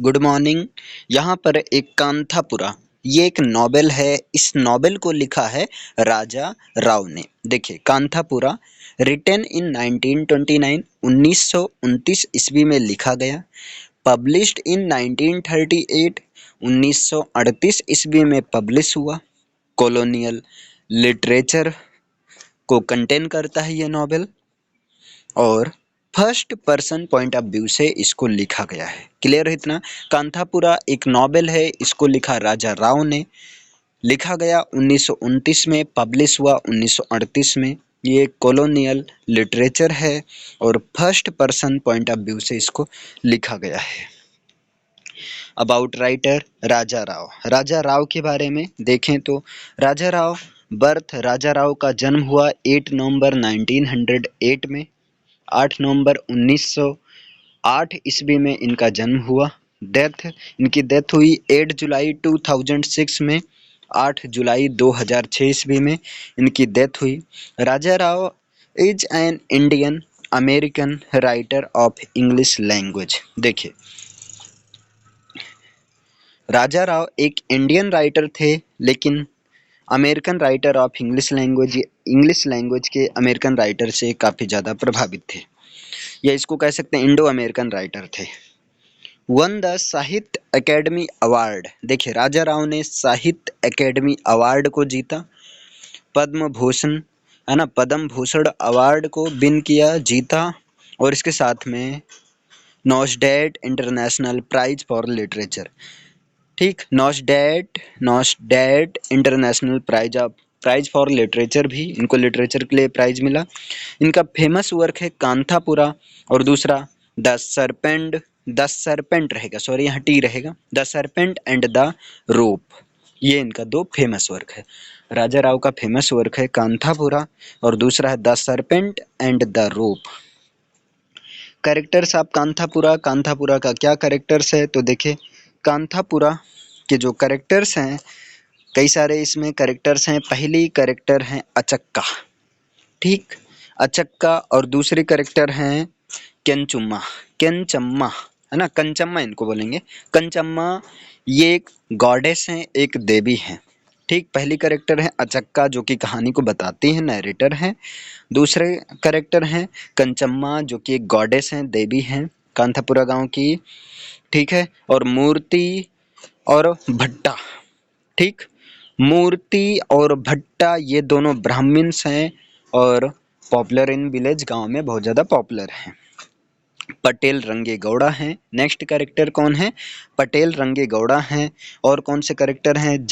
Good morning. यहाँ पर एक कांथापुरा, ये एक नॉवेल है। इस नॉवेल को लिखा है राजा राव ने। देखिए, कांथापुरा रिटन इन 1929 1929 ईस्वी में लिखा गया। पब्लिश्ड इन 1938 1938 ईस्वी में पब्लिश हुआ। कॉलोनियल लिटरेचर को कंटेन करता है ये नॉवेल और first person point of view से इसको लिखा गया है। क्लियर है इतना? कांथापुरा एक नॉवेल है, इसको लिखा राजा राव ने। लिखा गया 1929 में, पब्लिश हुआ 1938 में। ये कॉलोनियल लिटरेचर है और first person point of view से इसको लिखा गया है। अबाउट राइटर राजा राव। राजा राव के बारे में देखें तो राजा राव बर्थ, राजा राव का जन्म हुआ 8 नवंबर 1908 में। 8 नवंबर 1908 ईस्वी में इनका जन्म हुआ। इनकी डेथ हुई 8 जुलाई 2006 में। 8 जुलाई 2006 ईस्वी में इनकी डेथ हुई। Raja Rao is an Indian American writer of English language. देखिए, राजा राव एक इंडियन राइटर थे, लेकिन American writer of English language के अमेरिकन राइटर से काफ़ी ज़्यादा प्रभावित थे, या इसको कह सकते हैं इंडो अमेरिकन राइटर थे। वन द साहित्य अकेडमी अवार्ड। देखिए, राजा राव ने साहित्य अकेडमी अवार्ड को जीता। पद्म भूषण, है ना, पद्म भूषण अवार्ड को विन किया, जीता। और इसके साथ में नॉस्डेट इंटरनेशनल प्राइज फॉर लिटरेचर। ठीक, नॉस्डेट इंटरनेशनल प्राइज फॉर लिटरेचर भी इनको लिटरेचर के लिए प्राइज मिला। इनका फेमस वर्क है कांथापुरा और दूसरा द सरपेंट रहेगा, सॉरी यहाँ टी रहेगा, the serpent and the rope. ये इनका दो फेमस वर्क है। राजा राव का फेमस वर्क है कांथापुरा और दूसरा है the serpent and the rope. Characters of Kanthapura. Kanthapura का क्या कैरेक्टर्स है तो देखिए, कांथापुरा के जो कैरेक्टर्स हैं, कई सारे इसमें कैरेक्टर्स हैं। पहली कैरेक्टर है अचक्का, ठीक, अचक्का। और दूसरी कैरेक्टर हैं केंचम्मा, है ना, कंचम्मा इनको बोलेंगे, कंचम्मा। ये एक गॉडेस हैं, एक देवी हैं। ठीक, पहली कैरेक्टर है अचक्का जो कि कहानी को बताती है, नरेटर हैं। दूसरे कैरेक्टर हैं कंचम्मा जो कि एक गॉडेस हैं, देवी हैं कांथापुरा गांव की। ठीक है, और मूर्ति और भट्टा। ठीक, मूर्ति और भट्टा ये दोनों ब्राह्मण्स हैं और पॉपुलर इन विलेज, गांव में बहुत ज़्यादा पॉपुलर हैं। पटेल रंगे गौड़ा हैं। नेक्स्ट कैरेक्टर कौन है? पटेल रंगे गौड़ा हैं। और कौन से कैरेक्टर हैं?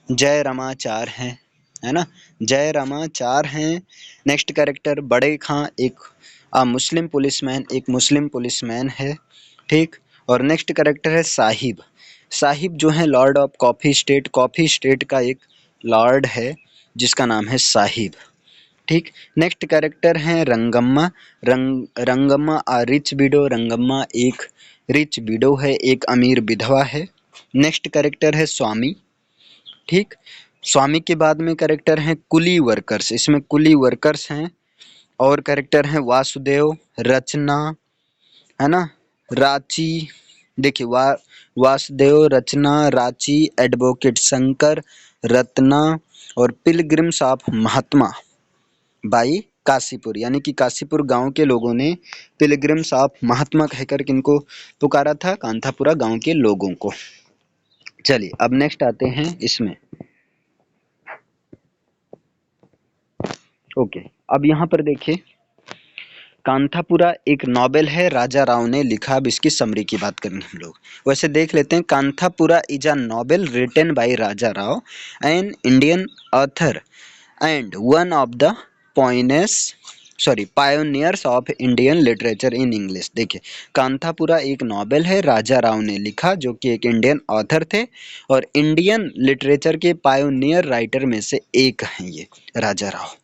जय रामाचार हैं, है ना, जय रामाचार हैं। नेक्स्ट कैरेक्टर बड़े खां, एक मुस्लिम पुलिसमैन है। ठीक, और नेक्स्ट कैरेक्टर है साहिब जो है लॉर्ड ऑफ कॉफ़ी स्टेट का एक लॉर्ड है जिसका नाम है साहिब। ठीक, नेक्स्ट कैरेक्टर है रंगम्मा रिच विडो। रंगम्मा एक रिच विडो है, एक अमीर विधवा है। नेक्स्ट कैरेक्टर है स्वामी। ठीक, स्वामी के बाद में कैरेक्टर हैं कुली वर्कर्स, इसमें कुली वर्कर्स हैं। और कैरेक्टर हैं वासुदेव, रचना, है ना, रांची। देखिए, वासुदेव, रचना, रांची, एडवोकेट शंकर, रत्ना और pilgrims of Mahatma by Kashipur. यानी कि काशीपुर गांव के लोगों ने पिलग्रिम्स ऑफ महात्मा कहकर किनको पुकारा था? कांथापुरा गांव के लोगों को। चलिए, अब नेक्स्ट आते हैं इसमें। ओके, अब यहाँ पर देखिए, कांथापुरा एक नॉवेल है, राजा राव ने लिखा। अब इसकी समरी की बात करेंगे हम लोग। वैसे देख लेते हैं। Kanthapura is a novel written by Raja Rao, an Indian author and one of the pioneers of Indian literature in English. देखिए, कांथापुरा एक नॉवेल है, राजा राव ने लिखा, जो कि एक इंडियन ऑथर थे और इंडियन लिटरेचर के पायोनियर राइटर में से एक हैं ये राजा राव।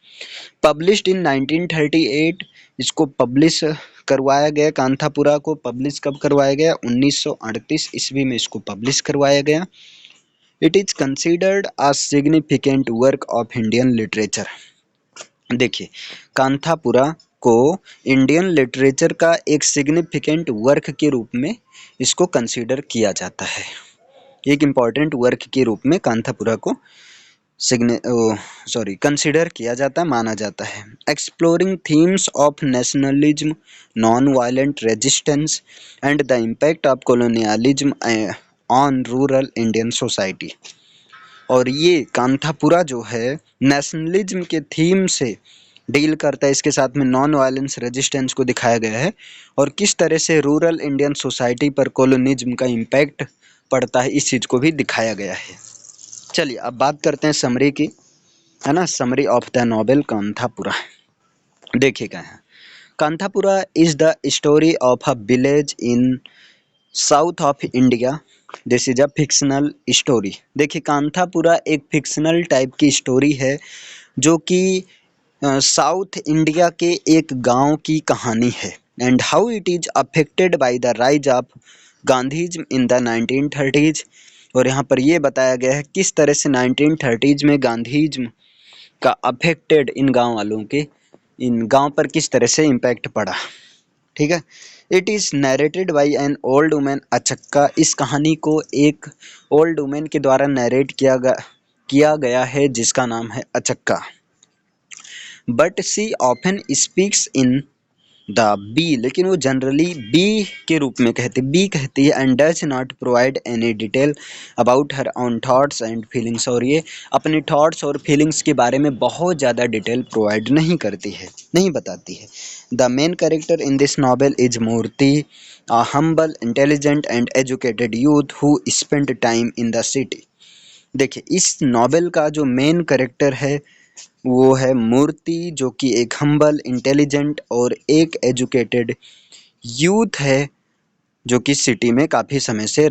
पब्लिश्ड इन 1938, इसको पब्लिश करवाया गया। कांथापुरा को पब्लिश कब करवाया गया? 1938 ईस्वी में इसको पब्लिश करवाया गया। It is considered a significant work of Indian literature. देखिए, कांथापुरा को इंडियन लिटरेचर का एक सिग्निफिकेंट वर्क के रूप में इसको कंसीडर किया जाता है। एक इम्पॉर्टेंट वर्क के रूप में कांथापुरा को कंसिडर किया जाता है, माना जाता है। Exploring themes of nationalism, non violent resistance and the impact of colonialism on rural Indian society. और ये कांथापुरा जो है नेशनलिज्म के थीम से डील करता है, इसके साथ में नॉन वायलेंस रेजिस्टेंस को दिखाया गया है और किस तरह से रूरल इंडियन सोसाइटी पर कॉलोनिज्म का इम्पैक्ट पड़ता है इस चीज़ को भी दिखाया गया है। चलिए अब बात करते हैं समरी की, है ना। Summary of the novel Kanthapura. देखिएगा, Kanthapura is the story of a village in south of India. This is a fictional story. देखिए कांथापुरा एक फिक्शनल टाइप की स्टोरी है जो कि साउथ इंडिया के एक गांव की कहानी है। And how it is affected by the rise of Gandhism in the 1930s। और यहाँ पर ये बताया गया है किस तरह से 1930s में गांधीज्म का अफेक्टेड इन गांव वालों के, इन गांव पर किस तरह से इम्पैक्ट पड़ा। ठीक है। It is narrated by an old women Achakka. इस कहानी को एक ओल्ड वुमेन के द्वारा नरेट किया गया है जिसका नाम है Achakka. But she often speaks in the B, लेकिन वो जनरली बी के रूप में बी कहती है। And does not provide any detail about her own thoughts and feelings. और ये अपने थॉट्स और फीलिंग्स के बारे में बहुत ज़्यादा डिटेल प्रोवाइड नहीं करती है, नहीं बताती है। The main character in this novel is Moorthy, a humble, intelligent and educated youth who spent time in the city। देखिए इस नॉवेल का जो मेन कैरेक्टर है वो है मूर्ति, जो कि एक हम्बल, इंटेलिजेंट और एक एजुकेटेड यूथ है जो कि सिटी में काफ़ी समय से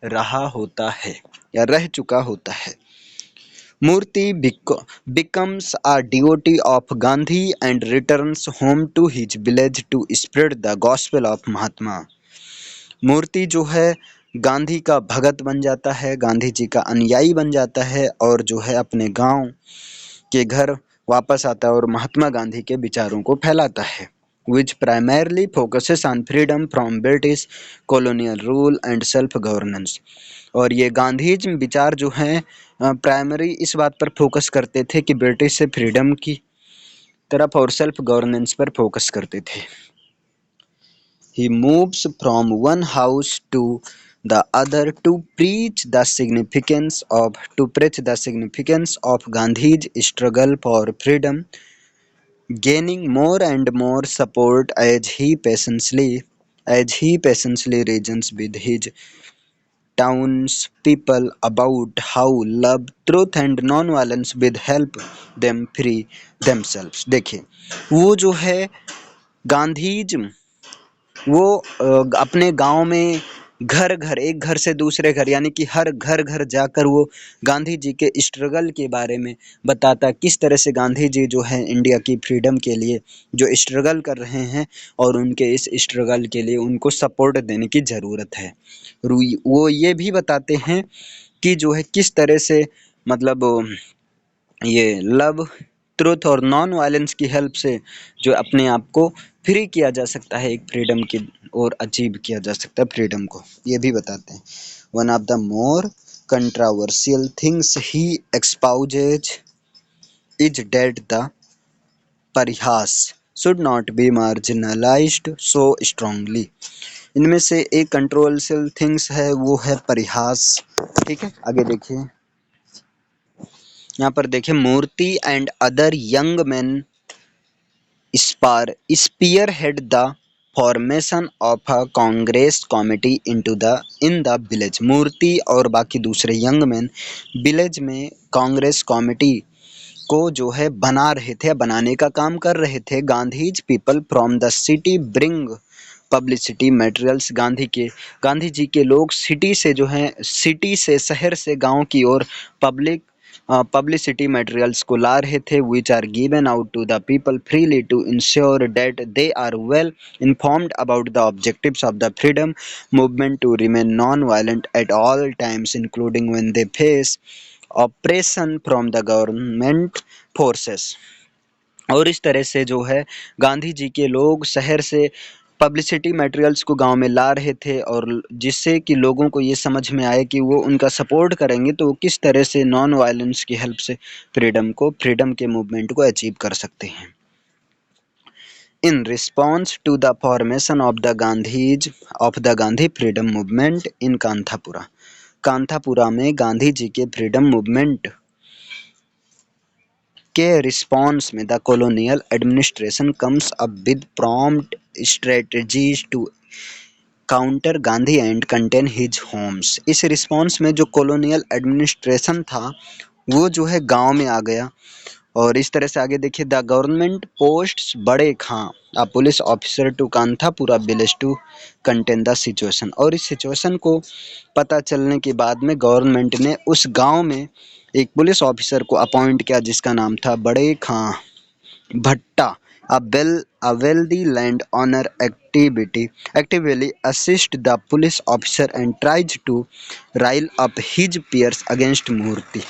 रहा होता है या रह चुका होता है। मूर्ति becomes a devotee of Gandhi and returns home to his village to spread the gospel of Mahatma। मूर्ति जो है गांधी का भगत बन जाता है, गांधी जी का अनुयायी बन जाता है और जो है अपने गांव के घर वापस आता है और महात्मा गांधी के विचारों को फैलाता है। Which primarily focuses on freedom from British colonial rule and self governance. और ये गांधीज्म विचार जो हैं प्राइमरी इस बात पर फोकस करते थे कि ब्रिटिश से फ्रीडम की तरफ और सेल्फ गवर्नेंस पर फोकस करते थे। He moves from one house to the other to preach the significance of Gandhi's struggle for freedom, gaining more and more support as he patiently reasons with his townspeople about how love, truth and non-violence will help them free themselves। देखिए वो जो है गांधीज्म वो अपने गांव में घर घर, एक घर से दूसरे घर, यानी कि हर घर घर जाकर वो गांधी जी के स्ट्रगल के बारे में बताता, किस तरह से गांधी जी जो है इंडिया की फ्रीडम के लिए जो स्ट्रगल कर रहे हैं और उनके इस स्ट्रगल के लिए उनको सपोर्ट देने की ज़रूरत है। वो ये भी बताते हैं कि जो है किस तरह से मतलब ये लव, ट्रुथ और नॉन वायलेंस की हेल्प से जो अपने आप को फ्री किया जा सकता है, एक फ्रीडम की और अचीव किया जा सकता है फ्रीडम को, ये भी बताते हैं। One of the more controversial things he exposes is that the pariahs should not be marginalized so strongly. इनमें से एक कंट्रोवर्शियल थिंग्स है वो है परिहास। ठीक है, आगे देखिए, यहाँ पर देखिए Moorthy and other young man spearhead the formation of a Congress committee in the village। मूर्ति और बाकी दूसरे यंग मैन विलेज में कांग्रेस कमेटी को जो है बना रहे थे, बनाने का काम कर रहे थे। Gandhi's people from the city bring publicity materials. Gandhi ji के लोग सिटी से जो है, सिटी से, शहर से गांव की ओर पब्लिसिटी मटेरियल्स को ला रहे थे, which are given out to the people freely to ensure that they are well informed about the objectives of the freedom movement to remain non violent at all times including when they face operation from the government forces. और इस तरह से जो है गांधी जी के लोग शहर से पब्लिसिटी मटेरियल्स को गांव में ला रहे थे, और जिससे कि लोगों को ये समझ में आए कि वो उनका सपोर्ट करेंगे तो वो किस तरह से नॉन वायलेंस की हेल्प से फ्रीडम के मूवमेंट को अचीव कर सकते हैं। In response to the formation of the Gandhi freedom movement in Kanthapura, Kanthapura में गांधी जी के फ्रीडम मूवमेंट के रिस्पॉन्स में the colonial administration comes up with prompt strategies to counter Gandhi and contain his homes. इस रिस्पॉन्स में जो कॉलोनियल एडमिनिस्ट्रेशन था वो जो है गांव में आ गया, और इस तरह से आगे देखिए, the government posts Bade Khan a police officer to Kanthapura village to contain the situation. और इस सिचुएशन को पता चलने के बाद में गवर्नमेंट ने उस गांव में एक पुलिस ऑफिसर को अपॉइंट किया जिसका नाम था बड़े खां भट्टा। A wealthy landowner actively assists the police officer and tries to rile up his peers against मूर्ति।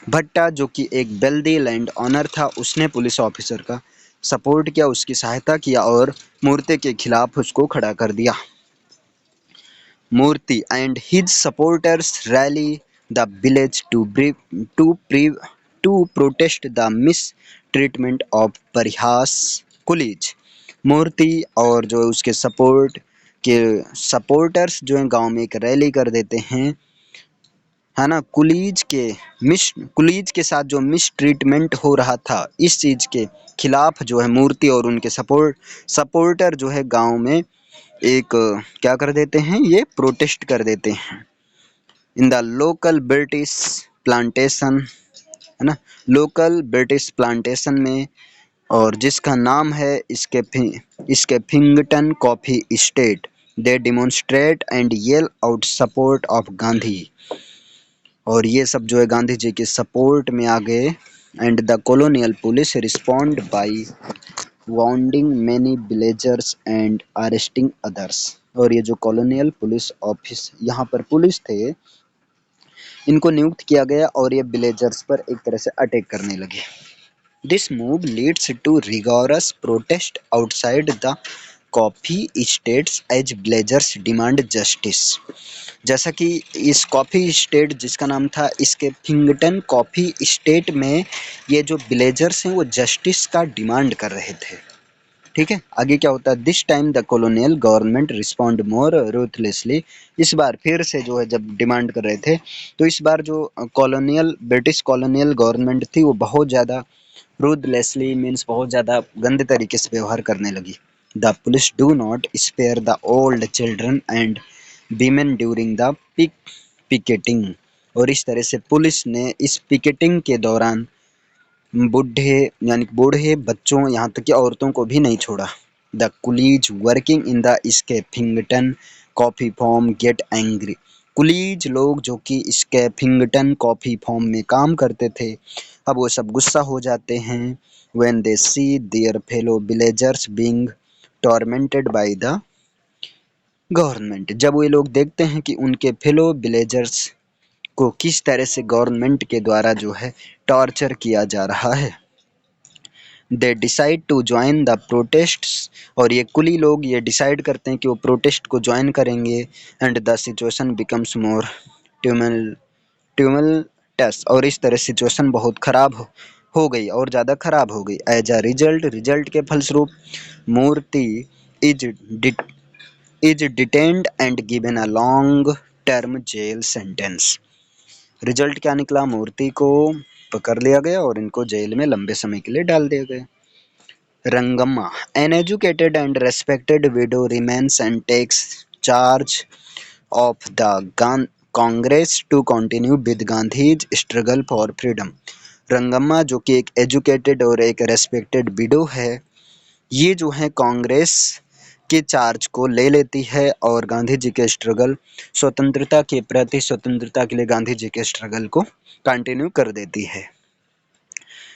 भट्टा जो कि एक वेल्दी लैंड ऑनर था, उसने पुलिस ऑफिसर का सपोर्ट किया, उसकी सहायता किया और मूर्ति के खिलाफ उसको खड़ा कर दिया। मूर्ति and his supporters rally the village to protest the mistreatment of pariahs coolies. Moorthy और जो उसके के सपोर्टर्स जो है गांव में एक रैली कर देते हैं, है ना, कुलीज के साथ जो मिस ट्रीटमेंट हो रहा था, इस चीज के खिलाफ जो है मूर्ति और उनके सपोर्टर जो है गांव में एक क्या कर देते हैं, ये प्रोटेस्ट कर देते हैं। In the local British plantation, है ना, लोकल ब्रिटिश प्लांटेशन में, और जिसका नाम है Skeffington coffee estate, they demonstrate and yell out support of Gandhi. और ये सब जो है गांधी जी के सपोर्ट में आ गए। And the colonial police respond by wounding many villagers and arresting others. और ये जो कॉलोनियल पुलिस ऑफिस, यहाँ पर पुलिस थे, इनको नियुक्त किया गया और ये विलेजर्स पर एक तरह से अटैक करने लगे। This move leads to rigorous protest outside the coffee states as villagers demand justice. जैसा कि इस कॉफ़ी स्टेट जिसका नाम था इसके फिंगटन कॉफ़ी स्टेट में ये जो विलेजर्स हैं वो जस्टिस का डिमांड कर रहे थे। ठीक है, आगे क्या होता है, this time the colonial government respond more ruthlessly. इस बार फिर से जो है जब डिमांड कर रहे थे तो इस बार जो ब्रिटिश कॉलोनियल गवर्नमेंट थी वो बहुत ज़्यादा रूथलेसली मीन्स बहुत ज़्यादा गंदे तरीके से व्यवहार करने लगी। The police do not spare the old children and women during the picketing. और इस तरह से पुलिस ने इस पिकेटिंग के दौरान बूढ़े बच्चों यहाँ तक कि औरतों को भी नहीं छोड़ा। The coolies working in the Skeffington coffee farm get angry. Coolies लोग जो कि स्केफिंगटन कॉफी फॉर्म में काम करते थे, अब वो सब गुस्सा हो जाते हैं। When they see their fellow villagers being tormented by the government. जब वो लोग देखते हैं कि उनके फेलो विलेजर्स को किस तरह से गवर्नमेंट के द्वारा जो है टॉर्चर किया जा रहा है, they decide to join the protests. और ये कुली लोग ये डिसाइड करते हैं कि वो प्रोटेस्ट को ज्वाइन करेंगे। And the situation becomes more tumultuous. और इस तरह सिचुएशन बहुत खराब हो गई और ज़्यादा खराब हो गई। एज अ रिजल्ट के फलस्वरूप Moorthy is detained and given a long term jail sentence. Result क्या निकला, मूर्ति को पकड़ लिया गया और इनको जेल में लंबे समय के लिए डाल दिया गया। Rangamma, an educated and respected widow remains and takes charge of the Congress to continue with Gandhi's struggle for freedom. Rangamma जो कि एक एजुकेटेड और एक रेस्पेक्टेड विडो है, ये जो है कांग्रेस के चार्ज को ले लेती है और गांधी जी के स्ट्रगल, स्वतंत्रता के लिए गांधी जी के स्ट्रगल को कंटिन्यू कर देती है।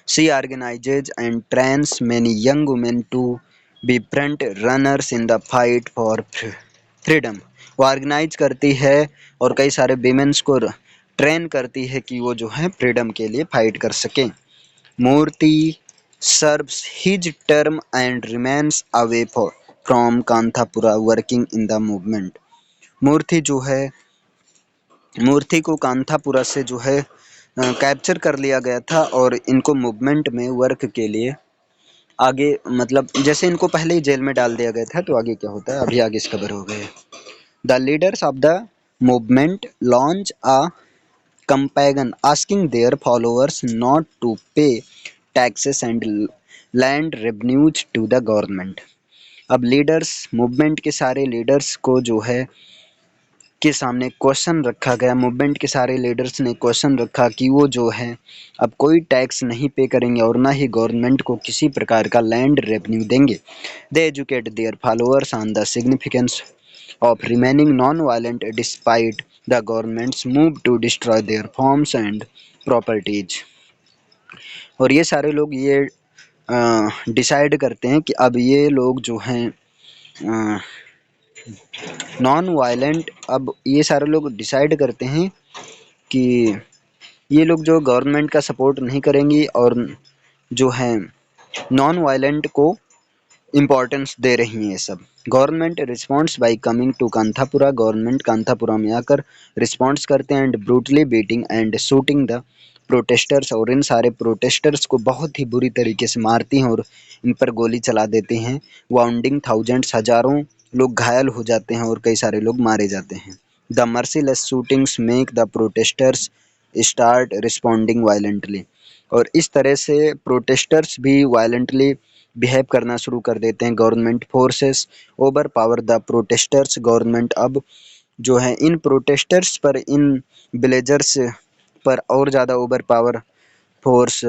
She organises and trains many young women to be front runners in the fight for freedom. वो ऑर्गेनाइज करती है और कई सारे विमेन्स को ट्रेन करती है कि वो जो है फ्रीडम के लिए फाइट कर सकें। मूर्ति serves his term and remains away from Kanthapura working in the movement। मूर्ति जो है, मूर्ति को कांथापुरा से जो है कैप्चर कर लिया गया था और इनको मूवमेंट में वर्क के लिए आगे, मतलब जैसे इनको पहले ही जेल में डाल दिया गया था, तो आगे क्या होता है अभी आगे कवर हो गए। The leaders of the movement launch a campaign asking their followers not to pay taxes and land revenues to the government। अब लीडर्स, मूवमेंट के सारे लीडर्स को जो है के सामने क्वेश्चन रखा गया, मूवमेंट के सारे लीडर्स ने क्वेश्चन रखा कि वो जो है अब कोई टैक्स नहीं पे करेंगे और ना ही गवर्नमेंट को किसी प्रकार का लैंड रेवेन्यू देंगे। They educate their followers on the significance of remaining non violent despite the government's move to destroy their farms and properties. और ये सारे लोग ये डिसाइड करते हैं कि अब ये लोग जो हैं नॉन वायलेंट, अब ये सारे लोग डिसाइड करते हैं कि ये लोग जो गवर्नमेंट का सपोर्ट नहीं करेंगी और जो है नॉन वायलेंट को इम्पोर्टेंस दे रही हैं ये सब। Government responds by coming to Kanthapura, government Kanthapura में आकर रिस्पॉन्स करते हैं and brutally beating and shooting the protesters, और इन सारे प्रोटेस्टर्स को बहुत ही बुरी तरीके से मारती हैं और इन पर गोली चला देते हैं। वाउंडिंग थाउजेंड्स, हजारों लोग घायल हो जाते हैं और कई सारे लोग मारे जाते हैं। The merciless shootings make the protesters start responding violently, और इस तरह से प्रोटेस्टर्स भी वायलेंटली बिहेव करना शुरू कर देते हैं। Government forces over power the protesters, government अब जो है इन प्रोटेस्टर्स पर, इन विलेजर्स पर और ज़्यादा ओवर पावर फोर्स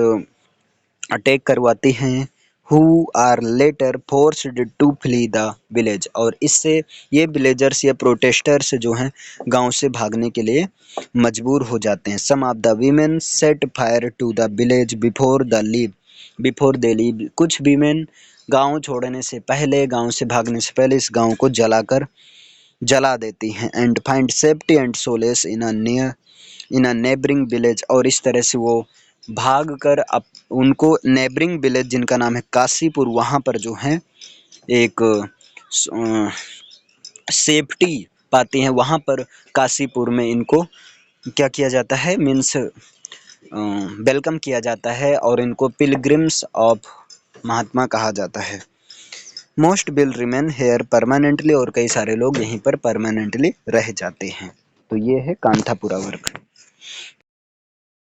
अटैक करवाती हैं। Who are later forced to flee the village, और इससे ये विलेजर्स या प्रोटेस्टर्स जो हैं गांव से भागने के लिए मजबूर हो जाते हैं। Some of the women set fire to the village before they leave, कुछ वीमेन गांव छोड़ने से पहले, गांव से भागने से पहले इस गांव को जला देती हैं। And find safety and solace in a neighbouring village, और इस तरह से वो भाग कर अब उनको नेबरिंग विलेज जिनका नाम है काशीपुर, वहाँ पर जो है एक सेफ्टी पाती हैं। वहाँ पर काशीपुर में इनको क्या किया जाता है, मीन्स वेलकम किया जाता है और इनको पिलग्रिम्स ऑफ महात्मा कहा जाता है। Most will remain here permanently, और कई सारे लोग यहीं पर परमानेंटली रह जाते हैं। तो ये है कांथापुरा वर्क।